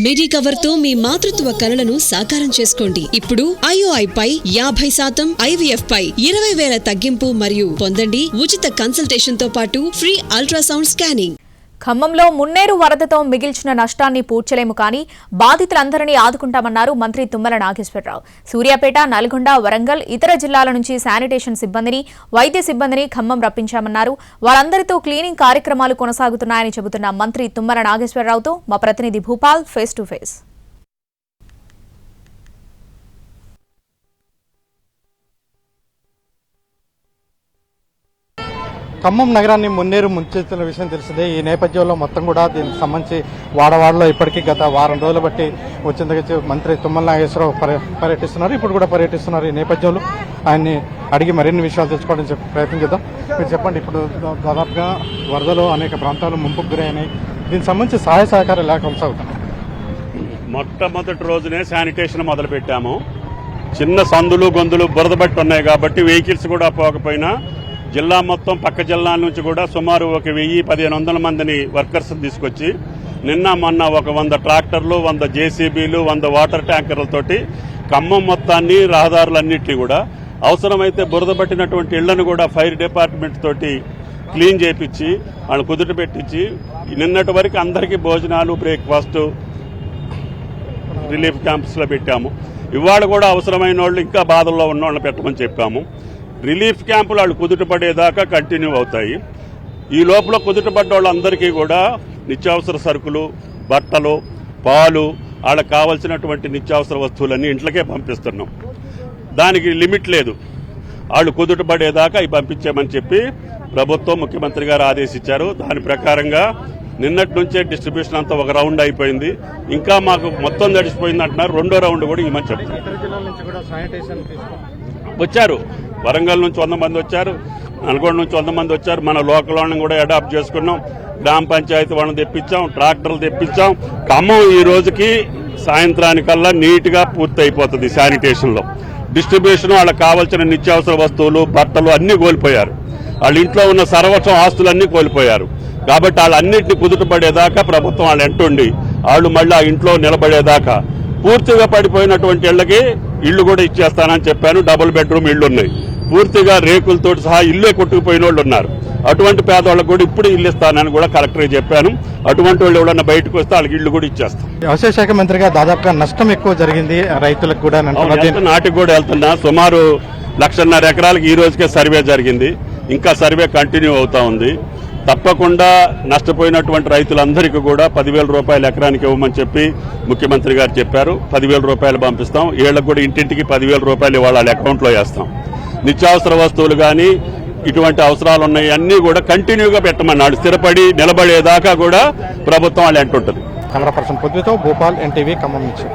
మిడి cover తో మీ మాతృత్వ కలలను సాకారం చేసుకోండి. ఇప్పుడు IOI పై 50%, IVF పై 20,000 తగ్గింపు మరియు పొందండి ఉచిత కన్సల్టేషన్ తో పాటు ఫ్రీ అల్ట్రాసౌండ్ స్కానింగ్. ఖమ్మంలో మున్నేరు వరదతో మిగిల్చిన నష్టాన్ని పూడ్చలేము కానీ బాధితులందరినీ ఆదుకుంటామన్నారు మంత్రి తుమ్మల నాగేశ్వరరావు. సూర్యాపేట, నల్గొండ, వరంగల్, ఇతర జిల్లాల నుంచి శానిటేషన్ సిబ్బందిని, వైద్య సిబ్బందిని ఖమ్మం రప్పించామన్నారు. వారందరితో క్లీనింగ్ కార్యక్రమాలు కొనసాగుతున్నాయని చెబుతున్న మంత్రి తుమ్మల నాగేశ్వరరావుతో మా ప్రతినిధి Bhupal face to face. Khammam నగరాన్ని మున్నేరు ముంచెత్తిన విషయం తెలిసిందే. ఈ నేపథ్యంలో మొత్తం కూడా దీనికి సంబంధించి వాడవాడలో ఇప్పటికీ గత వారం రోజులు బట్టి వచ్చిందకి మంత్రి తుమ్మల నాగేశ్వరరావు పర్యటిస్తున్నారు. ఇప్పుడు కూడా పర్యటిస్తున్నారు. ఈ నేపథ్యంలో ఆయన్ని అడిగి మరిన్ని విషయాలు తెలుసుకోవడానికి ప్రయత్నం చేద్దాం. మీరు చెప్పండి, ఇప్పుడు దాదాపుగా వరదలో అనేక ప్రాంతాలు ముంపుకు గురైనాయి. దీనికి సంబంధించి సహాయ సహకారం ఎలా కొనసాగుతున్నాయి? మొట్టమొదటి రోజునే శానిటేషన్ మొదలు పెట్టాము. చిన్న సందులు గొంతులు బురద బట్టి ఉన్నాయి కాబట్టి వెహికల్స్ కూడా పోకపోయినా జిల్లా మొత్తం పక్క జిల్లాల నుంచి కూడా సుమారు 1,000-1,500 మందిని వర్కర్స్ తీసుకొచ్చి నిన్న మొన్న 100 ట్రాక్టర్లు, 100 JCBలు, 100 వాటర్ ట్యాంకర్లతోటి ఖమ్మం మొత్తాన్ని, రహదారులన్నింటినీ కూడా అవసరమైతే బురద పట్టినటువంటి ఇళ్లను కూడా ఫైర్ డిపార్ట్మెంట్ తోటి క్లీన్ చేయించి వాళ్ళు కుదుట పెట్టించి నిన్నటి వరకు అందరికీ భోజనాలు, బ్రేక్ఫాస్ట్ రిలీఫ్ క్యాంప్స్లో పెట్టాము. ఇవాళ కూడా అవసరమైన వాళ్ళు, ఇంకా బాధల్లో ఉన్న వాళ్ళని పెట్టమని చెప్పాము. రిలీఫ్ క్యాంపులు వాళ్ళు కుదుటపడేదాకా కంటిన్యూ అవుతాయి. ఈ లోపల కుదుటపడ్డ వాళ్ళందరికీ కూడా నిత్యావసర సరుకులు, బట్టలు, పాలు, వాళ్ళకి కావాల్సినటువంటి నిత్యావసర వస్తువులన్నీ ఇంట్లోకే పంపిస్తున్నాం. దానికి లిమిట్ లేదు. వాళ్ళు కుదుటపడేదాకా ఇవి పంపించామని చెప్పి ప్రభుత్వం, ముఖ్యమంత్రి గారు ఆదేశించారు. దాని ప్రకారంగా నిన్నటి నుంచే డిస్ట్రిబ్యూషన్ అంతా ఒక రౌండ్ అయిపోయింది. ఇంకా మాకు మొత్తం నడిచిపోయింది అంటున్నారు. రెండో రౌండ్ కూడా ఇవ్వమని చెప్తున్నారు. వచ్చారు. వరంగల్ నుంచి 100 మంది వచ్చారు, నల్గొండ నుంచి 100 మంది వచ్చారు. మన లోకల్ వాళ్ళని కూడా అడాప్ట్ చేసుకున్నాం. గ్రామ పంచాయతీ వాళ్ళని తెప్పించాం, ట్రాక్టర్లు తెప్పించాం. ఖమ్మం ఈ రోజుకి సాయంత్రానికల్లా నీట్ గా పూర్తి అయిపోతుంది. శానిటేషన్ లో డిస్ట్రిబ్యూషన్, వాళ్ళకి కావాల్సిన నిత్యావసర వస్తువులు, బట్టలు అన్ని కోల్పోయారు. వాళ్ళ ఇంట్లో ఉన్న సర్వస్వం ఆస్తులన్నీ కోల్పోయారు. కాబట్టి వాళ్ళన్నింటినీ కుదుటపడేదాకా ప్రభుత్వం వాళ్ళు ఎంటుండి వాళ్ళు మళ్ళీ ఆ ఇంట్లో నిలబడేదాకా పూర్తిగా పడిపోయినటువంటి ఇళ్లకి ఇళ్లు కూడా ఇచ్చేస్తానని చెప్పాను. డబుల్ బెడ్రూమ్ ఇళ్లు ఉన్నాయి. పూర్తిగా రేకులతో సహా ఇల్లే కొట్టుకుపోయిన వాళ్ళు ఉన్నారు. అటువంటి పేదవాళ్ళకు కూడా ఇప్పుడు ఇల్లు ఇస్తానని కూడా కలెక్టర్కి చెప్పాను. అటువంటి వాళ్ళు ఎవరన్నా బయటకు వస్తే వాళ్ళకి ఇళ్లు కూడా ఇచ్చేస్తాం. వ్యవసాయ శాఖ మంత్రిగా దాదాపుగా నష్టం ఎక్కువ జరిగింది రైతులకు కూడా. నాటికి కూడా వెళ్తున్నా. సుమారు 1,50,000 ఎకరాలకు ఈ రోజుకే సర్వే జరిగింది. ఇంకా సర్వే కంటిన్యూ అవుతా ఉంది. తప్పకుండా నష్టపోయినటువంటి రైతులందరికీ కూడా 10,000 రూపాయలు ఎకరానికి ఇవ్వమని చెప్పి ముఖ్యమంత్రి గారు చెప్పారు. 10,000 రూపాయలు పంపిస్తాం. వీళ్ళకు కూడా ఇంటింటికి 10,000 రూపాయలు వాళ్ళ అకౌంట్లో వేస్తాం. నిత్యావసర వస్తువులు కానీ ఇటువంటి అవసరాలు ఉన్నాయి అన్నీ కూడా కంటిన్యూగా పెట్టమన్నాడు. స్థిరపడి నిలబడేదాకా కూడా ప్రభుత్వం వాళ్ళు అంటుంటుంది. కెమెరా పర్సన్ పొద్దుతో భూపాల్, NTV, ఖమ్మం నుంచి.